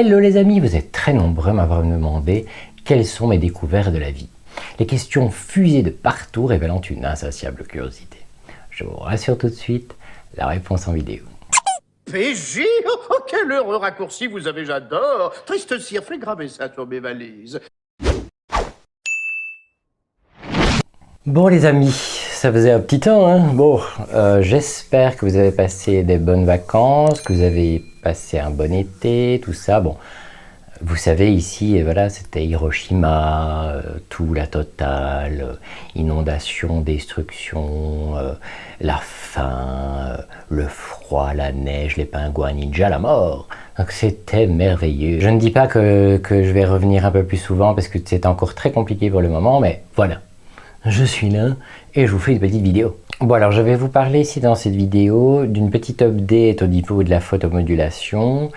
Hello les amis, vous êtes très nombreux à m'avoir demandé quelles sont mes découvertes de la vie. Les questions fusées de partout révélant une insatiable curiosité. Je vous rassure tout de suite, la réponse en vidéo. PJ, oh, quel heureux raccourci vous avez, j'adore. Triste cire, fais graver ça sur mes valises. Bon les amis, ça faisait un petit temps, hein. Bon, j'espère que vous avez passé des bonnes vacances, que vous avez passé un bon été, tout ça. Bon, vous savez ici, voilà, c'était Hiroshima, tout la totale, inondation, destruction, la faim, le froid, la neige, les pingouins ninja, la mort. Donc c'était merveilleux. Je ne dis pas que je vais revenir un peu plus souvent parce que c'est encore très compliqué pour le moment, mais voilà. Je suis là et je vous fais une petite vidéo. Bon alors je vais vous parler ici dans cette vidéo d'une petite update au niveau de la photomodulation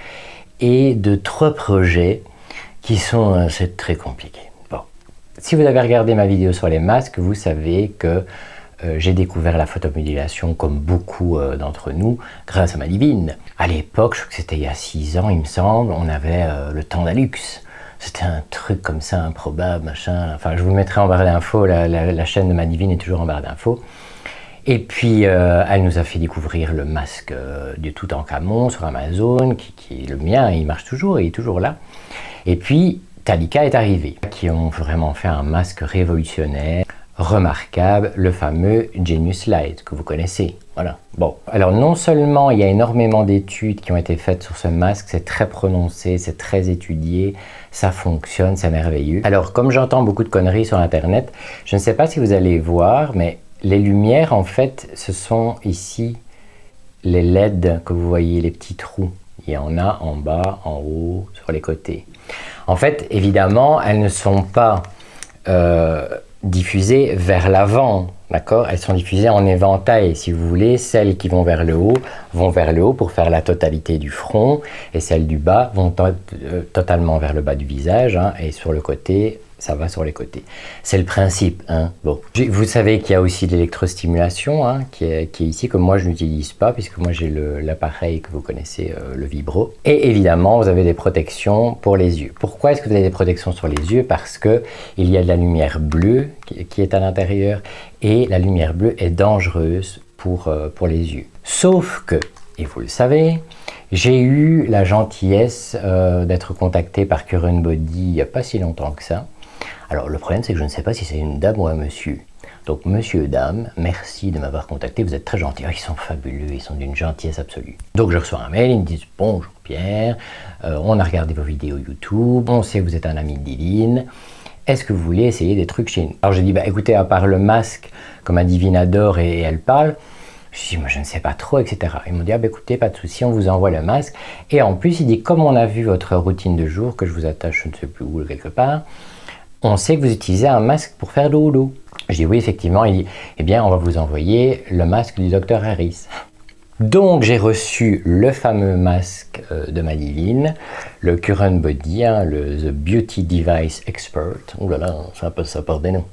et de 3 projets qui sont c'est très compliqué. Bon, si vous avez regardé ma vidéo sur les masques, vous savez que j'ai découvert la photomodulation comme beaucoup d'entre nous grâce à ma divine. À l'époque, je crois que c'était il y a 6 ans il me semble, on avait le temps d'Alux. C'était un truc comme ça, improbable, machin. Enfin, je vous mettrai en barre d'infos, la chaîne de ma divine est toujours en barre d'infos. Et puis, elle nous a fait découvrir le masque de Toutankhamon sur Amazon, qui est le mien, il marche toujours, il est toujours là. Et puis, Talika est arrivé, qui ont vraiment fait un masque révolutionnaire, remarquable, le fameux Genius Light, que vous connaissez. Voilà. Bon, alors non seulement il y a énormément d'études qui ont été faites sur ce masque, c'est très prononcé, c'est très étudié, ça fonctionne, c'est merveilleux. Alors, comme j'entends beaucoup de conneries sur Internet, je ne sais pas si vous allez voir, mais les lumières, en fait, ce sont ici les LED que vous voyez, les petits trous. Il y en a en bas, en haut, sur les côtés. En fait, évidemment, elles ne sont pas diffusées vers l'avant, d'accord? Elles sont diffusées en éventail, si vous voulez. Celles qui vont vers le haut pour faire la totalité du front, et celles du bas vont totalement vers le bas du visage, hein, et sur le côté, ça va sur les côtés. C'est le principe, hein. Bon. Vous savez qu'il y a aussi de l'électrostimulation, hein, qui est ici, que moi je n'utilise pas, puisque moi j'ai l'appareil que vous connaissez, le Vibro. Et évidemment, vous avez des protections pour les yeux. Pourquoi est-ce que vous avez des protections sur les yeux? Parce que il y a de la lumière bleue qui est à l'intérieur, et la lumière bleue est dangereuse pour les yeux. Sauf que, et vous le savez, j'ai eu la gentillesse d'être contacté par Current Body il n'y a pas si longtemps que ça. Alors le problème c'est que je ne sais pas si c'est une dame ou un monsieur. Donc monsieur, dame, merci de m'avoir contacté, vous êtes très gentils. Oh, ils sont fabuleux, ils sont d'une gentillesse absolue. Donc je reçois un mail, ils me disent « Bonjour Pierre, on a regardé vos vidéos YouTube, on sait que vous êtes un ami de Divine. Est-ce que vous voulez essayer des trucs chez nous ?» Alors j'ai dit bah, « Écoutez, à part le masque, comme ma divine adore et elle parle, je dis, moi je ne sais pas trop, etc. Ils m'ont dit, ah bah écoutez, pas de souci, on vous envoie le masque. Et en plus, il dit, comme on a vu votre routine de jour, que je vous attache, je ne sais plus où, quelque part, on sait que vous utilisez un masque pour faire dodo. Je dis, oui, effectivement. Il dit, eh bien, on va vous envoyer le masque du Dr Harris. Donc, j'ai reçu le fameux masque de ma divine, le Current Body, hein, le The Beauty Device Expert. Ouh là là, ça appelle ça par des noms.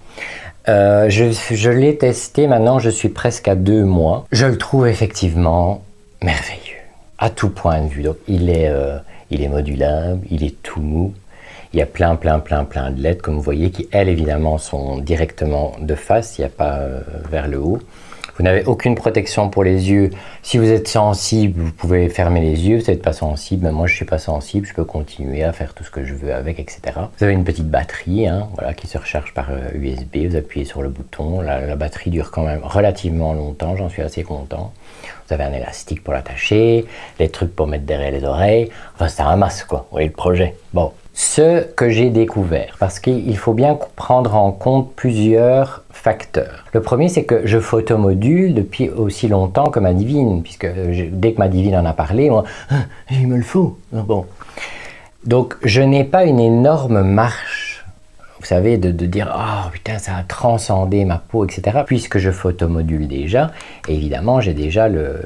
Je l'ai testé, maintenant je suis presque à 2 mois. Je le trouve effectivement merveilleux, à tout point de vue. Donc il est modulable, il est tout mou. Il y a plein de LED, comme vous voyez, qui elles évidemment sont directement de face, il n'y a pas vers le haut. Vous n'avez aucune protection pour les yeux. Si vous êtes sensible, vous pouvez fermer les yeux. Si vous n'êtes pas sensible, mais moi je ne suis pas sensible, je peux continuer à faire tout ce que je veux avec, etc. Vous avez une petite batterie, hein, voilà, qui se recharge par USB. Vous appuyez sur le bouton. La batterie dure quand même relativement longtemps, j'en suis assez content. Vous avez un élastique pour l'attacher, les trucs pour mettre derrière les oreilles. Enfin, c'est un masque, quoi. Vous voyez le projet. Bon. Ce que j'ai découvert, parce qu'il faut bien prendre en compte plusieurs facteurs. Le premier, c'est que je photomodule depuis aussi longtemps que ma divine, puisque dès que ma divine en a parlé, moi, ah, il me le faut. Bon. Donc, je n'ai pas une énorme marche, vous savez, de dire « Oh putain, ça a transcendé ma peau, etc. » Puisque je photomodule déjà, et évidemment, j'ai déjà le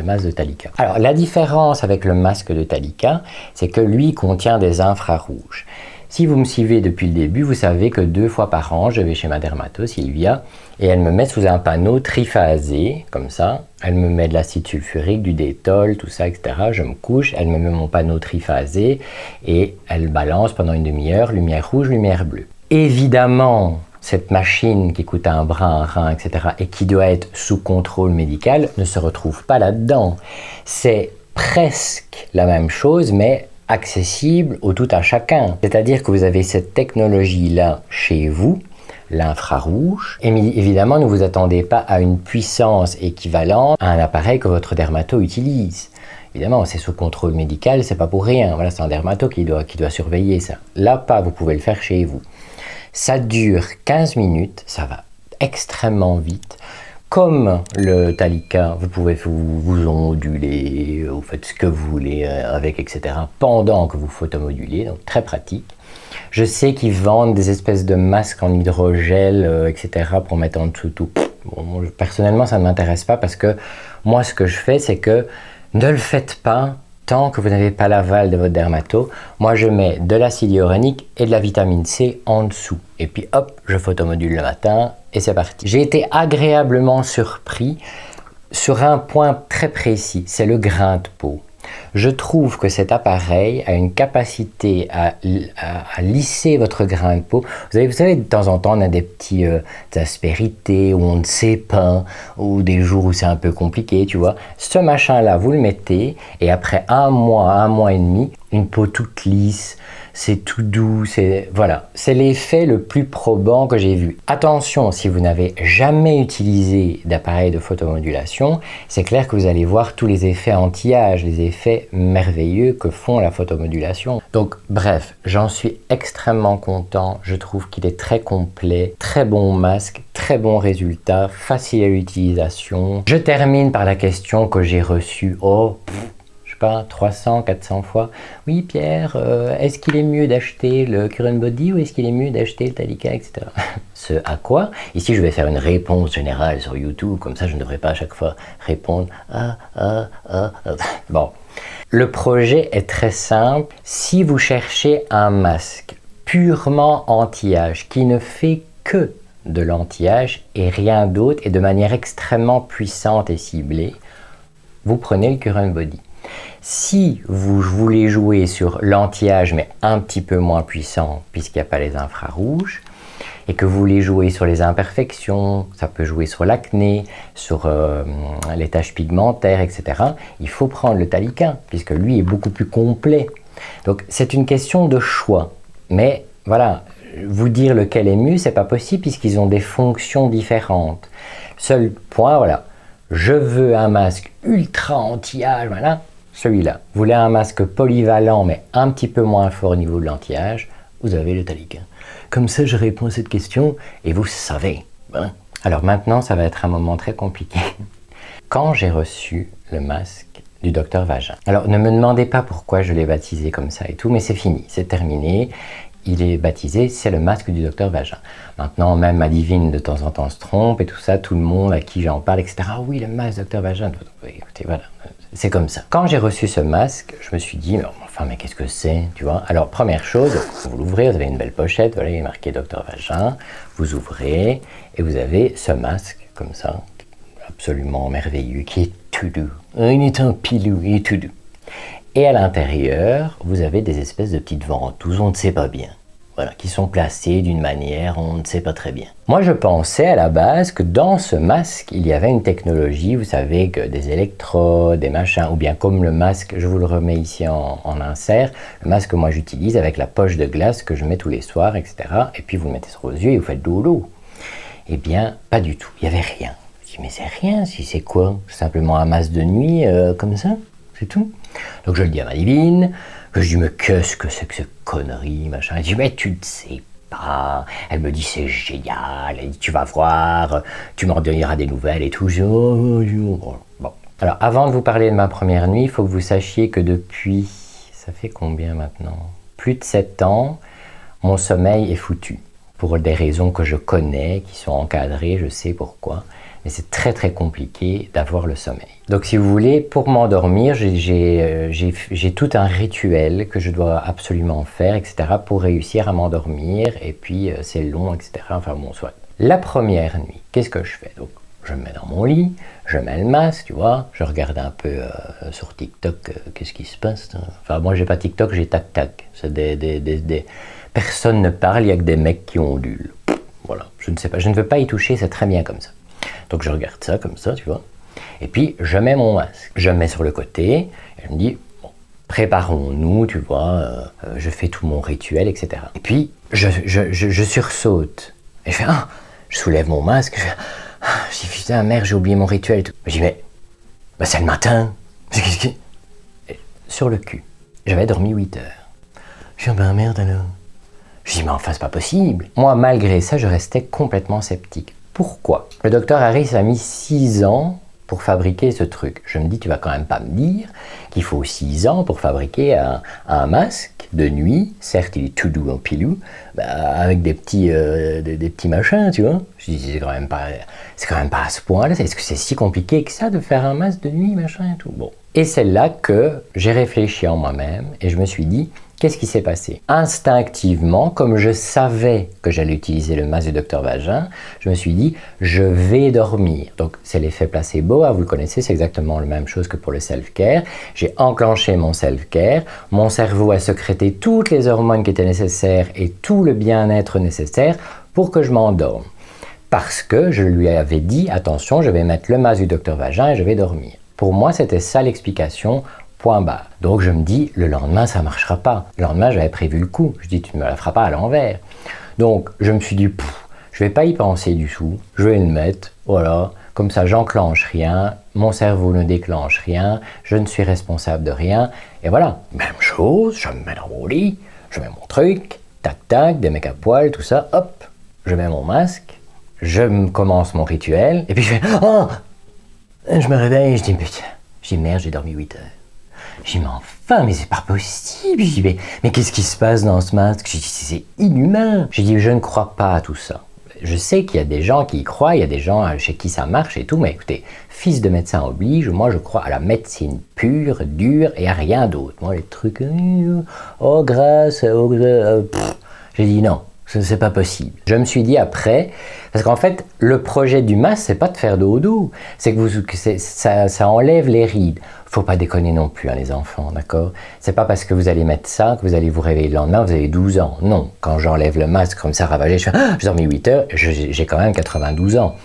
masque de Talika. Alors, la différence avec le masque de Talika, c'est que lui contient des infrarouges. Si vous me suivez depuis le début, vous savez que 2 fois par an, je vais chez ma dermato, Sylvia, et elle me met sous un panneau triphasé, comme ça. Elle me met de l'acide sulfurique, du détol, tout ça, etc. Je me couche, elle me met mon panneau triphasé, et elle balance pendant une demi-heure, lumière rouge, lumière bleue. Évidemment, cette machine qui coûte un bras, un rein, etc., et qui doit être sous contrôle médical, ne se retrouve pas là-dedans. C'est presque la même chose, mais accessible au tout à chacun. C'est-à-dire que vous avez cette technologie-là chez vous, l'infrarouge, et évidemment, ne vous attendez pas à une puissance équivalente à un appareil que votre dermato utilise. Évidemment, c'est sous contrôle médical, c'est pas pour rien. Voilà, c'est un dermato qui doit surveiller ça. Là, pas, vous pouvez le faire chez vous. Ça dure 15 minutes, ça va extrêmement vite. Comme le Talica, vous pouvez vous onduler, vous faites ce que vous voulez avec, etc. pendant que vous photomodulez, donc très pratique. Je sais qu'ils vendent des espèces de masques en hydrogel, etc. pour mettre en dessous tout. Bon, personnellement, ça ne m'intéresse pas parce que moi, ce que je fais, c'est que ne le faites pas tant que vous n'avez pas l'aval de votre dermato. Moi, je mets de l'acide hyaluronique et de la vitamine C en dessous. Et puis hop, je photomodule le matin et c'est parti. J'ai été agréablement surpris sur un point très précis, c'est le grain de peau. Je trouve que cet appareil a une capacité à lisser votre grain de peau. Vous savez, de temps en temps, on a des petites aspérités où on ne sait pas, ou des jours où c'est un peu compliqué, tu vois. Ce machin-là, vous le mettez, et après un mois et demi, une peau toute lisse, c'est tout doux, voilà, c'est l'effet le plus probant que j'ai vu. Attention, si vous n'avez jamais utilisé d'appareil de photomodulation, c'est clair que vous allez voir tous les effets anti-âge, les effets merveilleux que font la photomodulation. Donc bref, j'en suis extrêmement content, je trouve qu'il est très complet, très bon masque, très bon résultat, facile à l'utilisation. Je termine par la question que j'ai reçue, pas 300, 400 fois. Oui Pierre, est-ce qu'il est mieux d'acheter le Current Body ou est-ce qu'il est mieux d'acheter le Talica, etc. Ce à quoi, ici je vais faire une réponse générale sur YouTube, comme ça je ne devrais pas à chaque fois répondre Bon, le projet est très simple. Si vous cherchez un masque purement anti-âge, qui ne fait que de l'anti-âge et rien d'autre, et de manière extrêmement puissante et ciblée, vous prenez le Current Body. Si vous voulez jouer sur l'anti-âge mais un petit peu moins puissant puisqu'il n'y a pas les infrarouges et que vous voulez jouer sur les imperfections, ça peut jouer sur l'acné, sur les taches pigmentaires, etc. Il faut prendre le Talica puisque lui est beaucoup plus complet. Donc c'est une question de choix. Mais voilà, vous dire lequel est mieux, c'est pas possible puisqu'ils ont des fonctions différentes. Seul point, voilà, je veux un masque ultra anti-âge, voilà. Celui-là. Vous voulez un masque polyvalent mais un petit peu moins fort au niveau de l'anti-âge, vous avez le Talica. Comme ça, je réponds à cette question et vous savez. Hein. Alors maintenant, ça va être un moment très compliqué. Quand j'ai reçu le masque du Dr Vagin, alors ne me demandez pas pourquoi je l'ai baptisé comme ça et tout, mais c'est fini, c'est terminé. Il est baptisé, c'est le masque du Dr Vagin. Maintenant, même ma divine de temps en temps se trompe et tout ça, tout le monde à qui j'en parle, etc. Ah oui, le masque Dr Vagin. Écoutez, voilà, c'est comme ça. Quand j'ai reçu ce masque, je me suis dit, mais qu'est-ce que c'est, tu vois? Alors, première chose, vous l'ouvrez, vous avez une belle pochette, voilà, il est marqué Dr Vagin. Vous ouvrez et vous avez ce masque, comme ça, absolument merveilleux, qui est tout doux. Il est un pilou, il est tout doux. Et à l'intérieur, vous avez des espèces de petites ventouses, on ne sait pas bien. Voilà, qui sont placées d'une manière, on ne sait pas très bien. Moi, je pensais à la base que dans ce masque, il y avait une technologie, vous savez, que des électrodes, des machins, ou bien comme le masque, je vous le remets ici en insert, le masque que moi j'utilise avec la poche de glace que je mets tous les soirs, etc. Et puis vous le mettez sur vos yeux et vous faites dodo. Eh bien, pas du tout, il n'y avait rien. Je dis, mais c'est rien, si c'est quoi? C'est simplement un masque de nuit, comme ça, c'est tout. Donc je le dis à ma divine, je dis, mais qu'est-ce que c'est que cette connerie, machin. Elle dit, mais tu ne sais pas. Elle me dit, c'est génial. Elle dit, tu vas voir, tu m'en donneras des nouvelles et tout. Je dis, bon. Alors, avant de vous parler de ma première nuit, il faut que vous sachiez que depuis, ça fait combien maintenant? Plus de 7 ans, mon sommeil est foutu. Pour des raisons que je connais, qui sont encadrées, je sais pourquoi. mais c'est très très compliqué d'avoir le sommeil. Donc si vous voulez, pour m'endormir, j'ai tout un rituel que je dois absolument faire, etc. pour réussir à m'endormir, et puis c'est long, etc. Enfin bon, soit. La première nuit, qu'est-ce que je fais? Donc je me mets dans mon lit, je mets le masque, tu vois, je regarde un peu sur TikTok, qu'est-ce qui se passe. Enfin moi j'ai pas TikTok, j'ai Tac Tac. C'est personne ne parle, il y a que des mecs qui ondulent. Voilà, je ne sais pas, je ne veux pas y toucher, c'est très bien comme ça. Donc je regarde ça comme ça, tu vois. Et puis je mets mon masque, je le mets sur le côté, et je me dis, bon, préparons-nous, tu vois, je fais tout mon rituel, etc. Et puis je sursaute, et je fais, ah, je soulève mon masque, je dis, putain, merde, j'ai oublié mon rituel et tout. Je dis, mais bah, c'est le matin, et sur le cul, j'avais dormi 8 heures. Je dis, ben merde alors. Je dis, mais enfin, c'est pas possible. Moi, malgré ça, je restais complètement sceptique. Pourquoi? Le docteur Harris a mis 6 ans pour fabriquer ce truc. Je me dis, tu vas quand même pas me dire qu'il faut 6 ans pour fabriquer un masque de nuit. Certes, il est tout doux en pilou, bah, avec des petits machins, tu vois. Je dis, c'est quand même pas à ce point-là. Est-ce que c'est si compliqué que ça de faire un masque de nuit, machin et tout? Bon. Et c'est là que j'ai réfléchi en moi-même et je me suis dit, qu'est-ce qui s'est passé? Instinctivement, comme je savais que j'allais utiliser le masque du docteur Vagin, je me suis dit, je vais dormir. Donc, c'est l'effet placebo, hein, vous le connaissez, c'est exactement la même chose que pour le self-care. J'ai enclenché mon self-care, mon cerveau a sécrété toutes les hormones qui étaient nécessaires et tout le bien-être nécessaire pour que je m'endorme. Parce que je lui avais dit, attention, je vais mettre le masque du docteur Vagin et je vais dormir. Pour moi, c'était ça l'explication. Point barre. Donc je me dis, le lendemain, ça ne marchera pas. Le lendemain, j'avais prévu le coup. Je dis, tu ne me la feras pas à l'envers. Donc je me suis dit, je ne vais pas y penser du tout. Je vais le mettre, voilà. Comme ça, j'enclenche rien. Mon cerveau ne déclenche rien. Je ne suis responsable de rien. Et voilà. Même chose, je me mets dans mon lit. Je mets mon truc. Tac, tac, des mecs à poil, tout ça. Hop, je mets mon masque. Je commence mon rituel. Et puis je fais, oh! Je me réveille, je dis, putain. Je dis, merde, j'ai dormi 8 heures. Je dis, mais enfin, mais c'est pas possible. Je dis, mais qu'est-ce qui se passe dans ce masque? Je dis, c'est inhumain. Je dis, je ne crois pas à tout ça. Je sais qu'il y a des gens qui y croient, il y a des gens chez qui ça marche et tout, mais écoutez, fils de médecin oblige, moi je crois à la médecine pure, dure et à rien d'autre. Moi les trucs, oh grâce, j'ai dit non. C'est pas possible. Je me suis dit après, parce qu'en fait, le projet du masque, c'est pas de faire dodo, c'est que ça enlève les rides. Faut pas déconner non plus, hein, les enfants, d'accord? C'est pas parce que vous allez mettre ça que vous allez vous réveiller le lendemain, vous avez 12 ans. Non, quand j'enlève le masque comme ça, ravagé, je fais, j'ai dormi 8 heures, j'ai quand même 92 ans.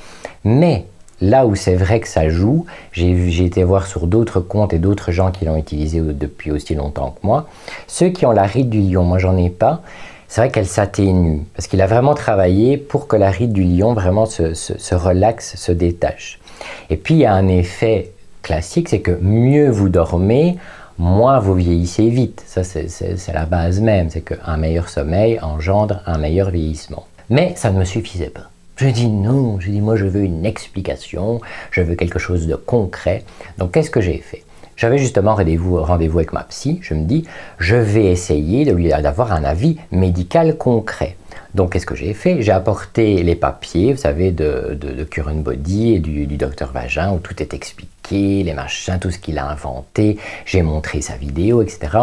Mais là où c'est vrai que ça joue, j'ai été voir sur d'autres comptes et d'autres gens qui l'ont utilisé depuis aussi longtemps que moi, ceux qui ont la ride du lion, moi j'en ai pas. C'est vrai qu'elle s'atténue, parce qu'il a vraiment travaillé pour que la ride du lion vraiment se relaxe, se détache. Et puis il y a un effet classique, c'est que mieux vous dormez, moins vous vieillissez vite. Ça c'est la base même, c'est qu'un meilleur sommeil engendre un meilleur vieillissement. Mais ça ne me suffisait pas. Je dis non, je dis moi je veux une explication, je veux quelque chose de concret. Donc qu'est-ce que j'ai fait? J'avais justement rendez-vous avec ma psy, je me dis, je vais essayer d'avoir un avis médical concret. Donc qu'est-ce que j'ai fait? J'ai apporté les papiers, vous savez, de Current Body et du docteur Vagin, où tout est expliqué, les machins, tout ce qu'il a inventé, j'ai montré sa vidéo, etc.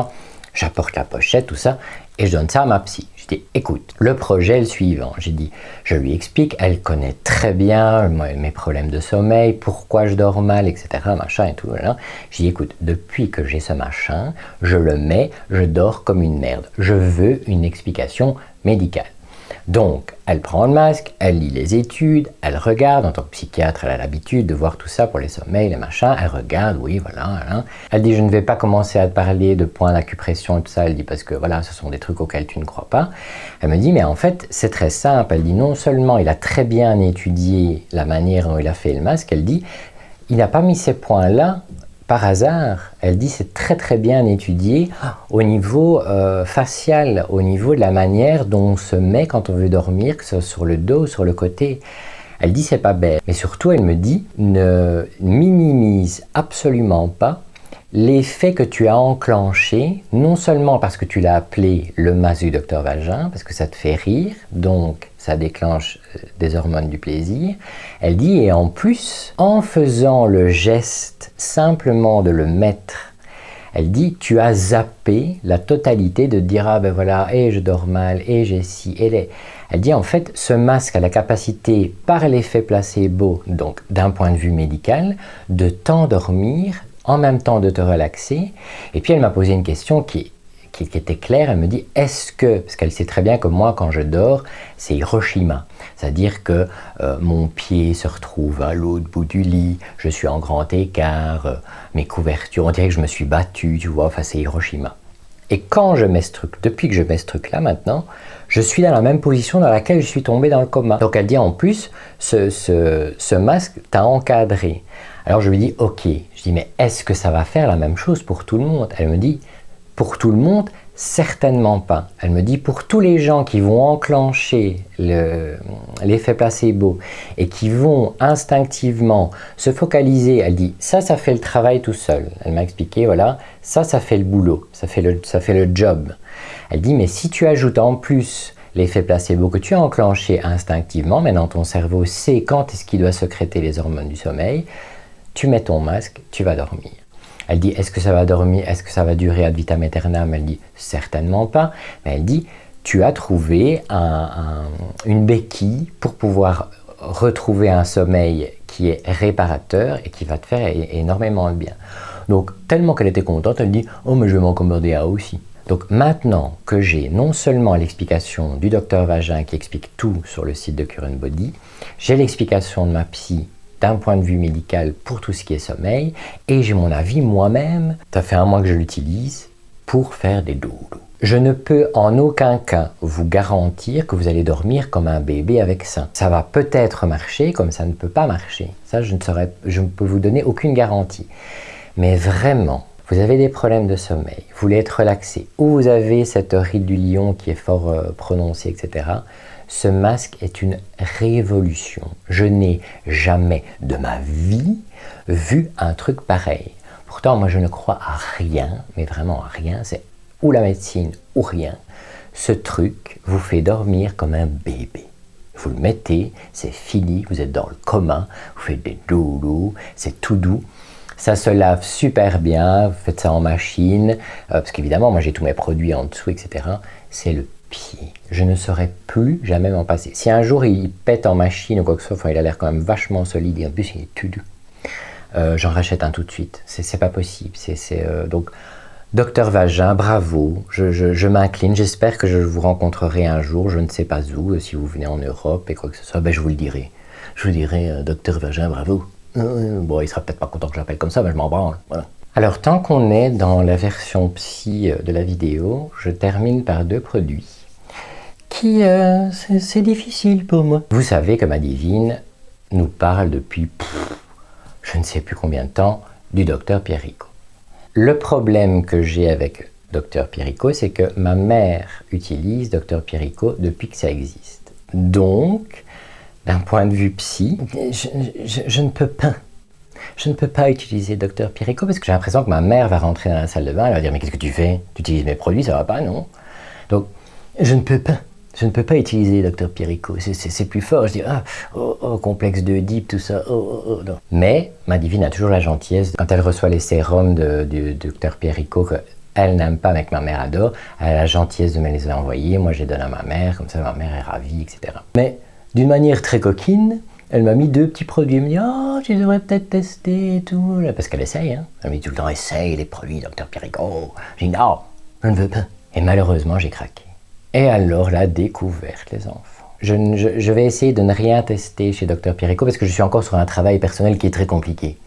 J'apporte la pochette, tout ça, et je donne ça à ma psy. Je dis, écoute, le projet est le suivant. J'ai dit, je lui explique, elle connaît très bien mes problèmes de sommeil, pourquoi je dors mal, etc., machin et tout. Voilà. J'ai dit, écoute, depuis que j'ai ce machin, je le mets, je dors comme une merde. Je veux une explication médicale. Donc, elle prend le masque, elle lit les études, elle regarde, en tant que psychiatre, elle a l'habitude de voir tout ça pour les sommeils, les machins, elle regarde, oui, voilà, hein. Elle dit, je ne vais pas commencer à te parler de points d'acupression et tout ça, elle dit, parce que voilà, ce sont des trucs auxquels tu ne crois pas. Elle me dit, mais en fait, c'est très simple, elle dit, non seulement il a très bien étudié la manière dont il a fait le masque, elle dit, il n'a pas mis ces points-là par hasard. Elle dit c'est très très bien étudié au niveau facial, au niveau de la manière dont on se met quand on veut dormir, que ce soit sur le dos, sur le côté. Elle dit c'est pas bête. Mais surtout elle me dit ne minimise absolument pas l'effet que tu as enclenché, non seulement parce que tu l'as appelé le masque du docteur Vagin, parce que ça te fait rire, donc ça déclenche des hormones du plaisir, elle dit, et en plus, en faisant le geste simplement de le mettre, elle dit, tu as zappé la totalité de dire, ah ben voilà, et je dors mal, et j'ai ci, et les... Elle dit, en fait, ce masque a la capacité, par l'effet placebo, donc d'un point de vue médical, de t'endormir, en même temps de te relaxer. Et puis elle m'a posé une question qui était claire, elle me dit, est-ce que, parce qu'elle sait très bien que moi quand je dors, c'est Hiroshima, c'est-à-dire que mon pied se retrouve à l'autre bout du lit, je suis en grand écart, mes couvertures, on dirait que je me suis battu, tu vois, enfin c'est Hiroshima. Et quand je mets ce truc, depuis que je mets ce truc là maintenant, je suis dans la même position dans laquelle je suis tombé dans le coma. Donc elle dit en plus, ce masque t'a encadré. Alors je lui dis, ok, je dis mais est-ce que ça va faire la même chose pour tout le monde? Elle me dit, pour tout le monde, certainement pas. Elle me dit, pour tous les gens qui vont enclencher l'effet placebo et qui vont instinctivement se focaliser, elle dit, ça fait le travail tout seul. Elle m'a expliqué, voilà, ça fait le boulot, ça fait le job. Elle dit, mais si tu ajoutes en plus l'effet placebo que tu as enclenché instinctivement, maintenant ton cerveau sait quand est-ce qu'il doit sécréter les hormones du sommeil, tu mets ton masque, tu vas dormir. Elle dit, est-ce que ça va dormir, est-ce que ça va durer ad vitam aeternam? Elle dit, certainement pas. Mais elle dit, tu as trouvé une béquille pour pouvoir retrouver un sommeil qui est réparateur et qui va te faire énormément de bien. Donc, tellement qu'elle était contente, elle dit, oh mais je vais m'en commander un aussi. Donc maintenant que j'ai non seulement l'explication du docteur Vagin qui explique tout sur le site de Current Body, j'ai l'explication de ma psy d'un point de vue médical pour tout ce qui est sommeil, et j'ai mon avis moi-même, ça fait un mois que je l'utilise, pour faire des doudous. Je ne peux en aucun cas vous garantir que vous allez dormir comme un bébé avec ça. Ça va peut-être marcher comme ça ne peut pas marcher. Ça, je ne peux vous donner aucune garantie. Mais vraiment, vous avez des problèmes de sommeil, vous voulez être relaxé, ou vous avez cette ride du lion qui est fort prononcée, etc., ce masque est une révolution. Je n'ai jamais de ma vie vu un truc pareil. Pourtant, moi, je ne crois à rien, mais vraiment à rien. C'est ou la médecine ou rien. Ce truc vous fait dormir comme un bébé. Vous le mettez, c'est fini, vous êtes dans le coma, vous faites des doudous, c'est tout doux. Ça se lave super bien, vous faites ça en machine, parce qu'évidemment, moi j'ai tous mes produits en dessous, etc. C'est le pied. Je ne saurais plus jamais m'en passer. Si un jour il pète en machine ou quoi que ce soit, enfin, il a l'air quand même vachement solide et en plus il est tout doux. J'en rachète un tout de suite. C'est pas possible. Donc, docteur Vagin, bravo. Je m'incline. J'espère que je vous rencontrerai un jour. Je ne sais pas où. Si vous venez en Europe et quoi que ce soit, ben, je vous le dirai. Je vous dirai, docteur Vagin, bravo. Bon, il sera peut-être pas content que je l'appelle comme ça, mais je m'en branle. Voilà. Alors, tant qu'on est dans la version psy de la vidéo, je termine par 2 produits qui, c'est difficile pour moi. Vous savez que ma divine nous parle depuis, je ne sais plus combien de temps, du docteur Pierrico. Le problème que j'ai avec docteur Pierrico, c'est que ma mère utilise docteur Pierrico depuis que ça existe. Donc, d'un point de vue psy, je ne peux pas. Je ne peux pas utiliser docteur Pierrico parce que j'ai l'impression que ma mère va rentrer dans la salle de bain et va dire « Mais qu'est-ce que tu fais? Tu utilises mes produits, ça va pas, non ?» Donc, je ne peux pas. Je ne peux pas utiliser docteur Pierrico. C'est plus fort. Je dis « complexe d'Oedipe, tout ça. Non. » Mais ma divine a toujours la gentillesse, quand elle reçoit les sérums du docteur Pierrico, qu'elle n'aime pas mais que ma mère adore, elle a la gentillesse de me les envoyer. Moi, je les donne à ma mère. Comme ça, ma mère est ravie, etc. Mais d'une manière très coquine, elle m'a mis 2 petits produits. Elle me dit « Oh, tu devrais peut-être tester et tout. » Parce qu'elle essaye. Hein. Elle me dit tout le temps « Essaye les produits docteur Pierrico. » J'ai dit « Non, je ne veux pas. » Et malheureusement, j'ai craqué. Et alors, la découverte, les enfants. Je vais essayer de ne rien tester chez Dr Pierrico parce que je suis encore sur un travail personnel qui est très compliqué.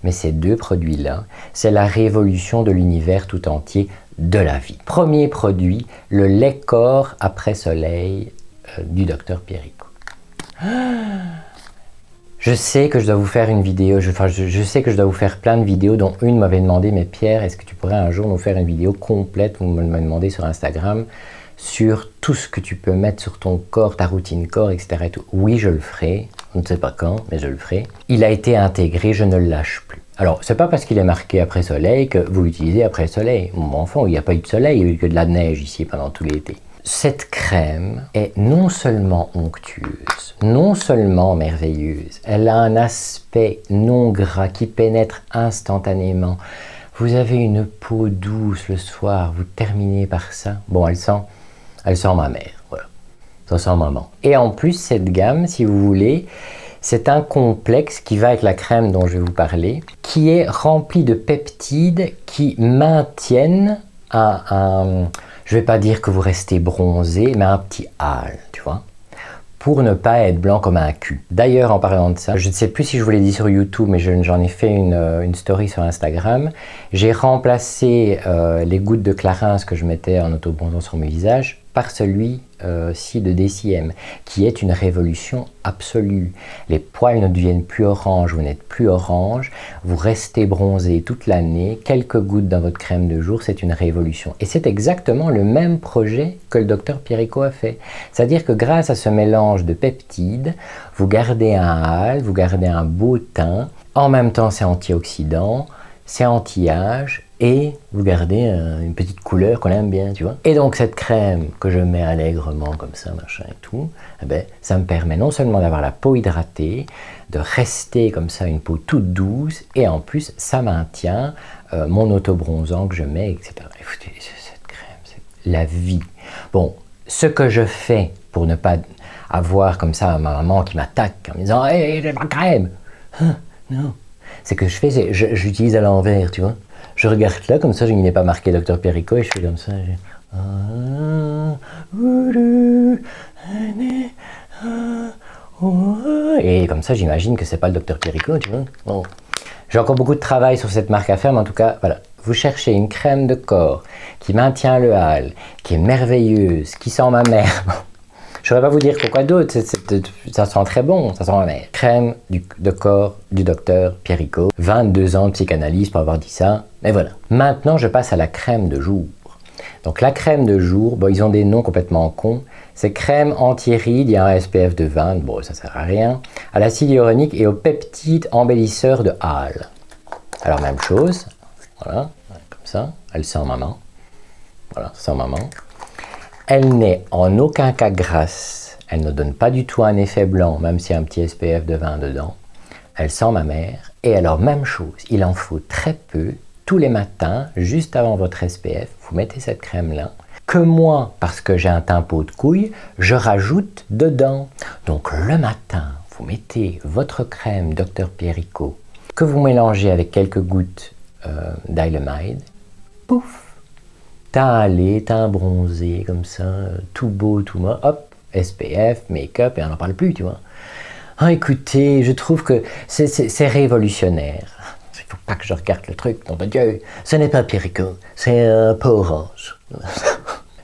Mais ces 2 produits-là, c'est la révolution de l'univers tout entier de la vie. Premier produit, le lait corps après soleil du Dr Pierrico. Je sais que je dois vous faire une vidéo, je sais que je dois vous faire plein de vidéos, dont une m'avait demandé « Mais Pierre, est-ce que tu pourrais un jour nous faire une vidéo complète ?» Vous me demandé sur Instagram, sur tout ce que tu peux mettre sur ton corps, ta routine corps, etc. Et tout. Oui, je le ferai. je ne sais pas quand, mais je le ferai. Il a été intégré, je ne le lâche plus. Alors, c'est pas parce qu'il est marqué après soleil que vous l'utilisez après soleil. Mon enfant, il n'y a pas eu de soleil, il n'y a eu que de la neige ici pendant tout l'été. Cette crème est non seulement onctueuse, non seulement merveilleuse, elle a un aspect non gras qui pénètre instantanément. Vous avez une peau douce le soir, vous terminez par ça. Bon, elle sent ma mère, voilà. Ça sent maman. Et en plus, cette gamme, si vous voulez, c'est un complexe qui va avec la crème dont je vais vous parler, qui est rempli de peptides qui maintiennent je ne vais pas dire que vous restez bronzé, mais un petit hâle, tu vois, pour ne pas être blanc comme un cul. D'ailleurs, en parlant de ça, je ne sais plus si je vous l'ai dit sur YouTube, mais j'en ai fait une story sur Instagram. J'ai remplacé les gouttes de Clarins que je mettais en autobronzant sur mon visage par celui-ci de DCM, qui est une révolution absolue. Les poils ne deviennent plus orange, vous n'êtes plus orange, vous restez bronzé toute l'année, quelques gouttes dans votre crème de jour, c'est une révolution. Et c'est exactement le même projet que le docteur Pierrico a fait. C'est-à-dire que grâce à ce mélange de peptides, vous gardez un hâle, vous gardez un beau teint, en même temps c'est antioxydant, c'est anti-âge, et vous gardez une petite couleur qu'on aime bien, tu vois. Et donc cette crème que je mets allègrement comme ça, machin et tout, eh ben, ça me permet non seulement d'avoir la peau hydratée, de rester comme ça une peau toute douce, et en plus ça maintient mon autobronzant que je mets, etc. Écoutez, cette crème, c'est la vie. Bon, ce que je fais pour ne pas avoir comme ça ma maman qui m'attaque en me disant « Hey, j'ai ma crème !» Non, c'est que je fais, j'utilise à l'envers, tu vois. Je regarde là, comme ça, il n'est pas marqué Dr Pierrico, et je fais comme ça. Et comme ça, j'imagine que c'est pas le Dr Pierrico, tu vois. Bon. J'ai encore beaucoup de travail sur cette marque à faire, mais en tout cas, voilà. Vous cherchez une crème de corps qui maintient le hâle, qui est merveilleuse, qui sent ma mère. Je ne saurais pas vous dire quoi d'autre, ça sent très bon, ça sent ma mère. Crème de corps du docteur Pierrico. 22 ans de psychanalyse pour avoir dit ça, mais voilà. Maintenant, je passe à la crème de jour. Donc la crème de jour, bon, ils ont des noms complètement cons. C'est crème anti-rides, il y a un SPF de 20, bon, ça sert à rien. À l'acide hyaluronique et aux peptides embellisseurs de hâle. Alors même chose, voilà, comme ça, elle sent maman. Voilà, ça sent maman. Elle n'est en aucun cas grasse, elle ne donne pas du tout un effet blanc, même s'il y a un petit SPF de 20 dedans. Elle sent ma mère. Et alors, même chose, il en faut très peu, tous les matins, juste avant votre SPF, vous mettez cette crème-là, que moi, parce que j'ai un teint peau de couille, je rajoute dedans. Donc le matin, vous mettez votre crème Dr Pierrico, que vous mélangez avec quelques gouttes d'Ilemide, pouf, teint hâlé, teint bronzé, comme ça, tout beau, tout mort, hop, SPF, make-up, et on n'en parle plus, tu vois. Ah, écoutez, je trouve que c'est révolutionnaire. Il ne faut pas que je regarde le truc, nom de Dieu. Ce n'est pas Pierrico, c'est un peau orange.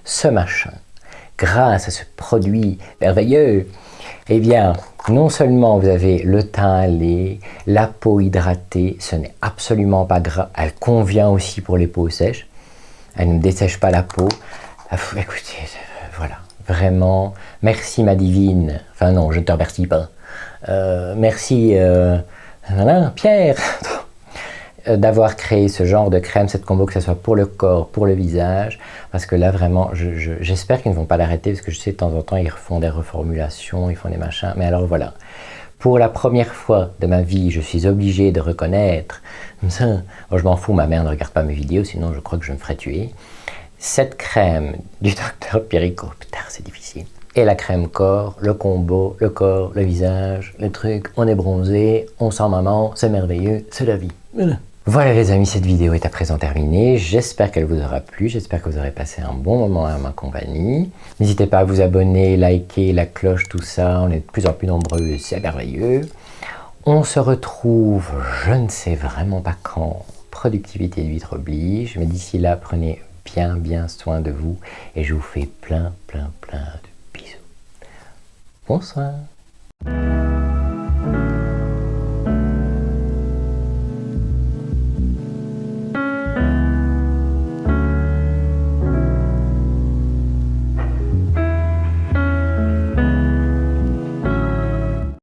Ce machin, grâce à ce produit merveilleux, eh bien, non seulement vous avez le teint hâlé, la peau hydratée, ce n'est absolument pas gras, elle convient aussi pour les peaux sèches. Elle ne dessèche pas la peau. Écoutez, voilà, vraiment, merci ma divine. Enfin non, je ne te remercie pas. Merci, voilà, Pierre, d'avoir créé ce genre de crème, cette combo, que ce soit pour le corps, pour le visage. Parce que là, vraiment, j'espère qu'ils ne vont pas l'arrêter, parce que je sais de temps en temps, ils refont des reformulations, ils font des machins. Mais alors voilà. Pour la première fois de ma vie, je suis obligé de reconnaître, ça, moi, je m'en fous, ma mère ne regarde pas mes vidéos, sinon je crois que je me ferais tuer. Cette crème du docteur Pierrico, putain, c'est difficile. Et la crème corps, le combo, le corps, le visage, le truc, on est bronzé, on sent maman, c'est merveilleux, c'est la vie. Voilà les amis, cette vidéo est à présent terminée. J'espère qu'elle vous aura plu, j'espère que vous aurez passé un bon moment à ma compagnie. N'hésitez pas à vous abonner, liker, la cloche, tout ça, on est de plus en plus nombreux, c'est merveilleux. On se retrouve, je ne sais vraiment pas quand, productivité d'huître oblige, mais d'ici là, prenez bien soin de vous et je vous fais plein de bisous. Bonsoir.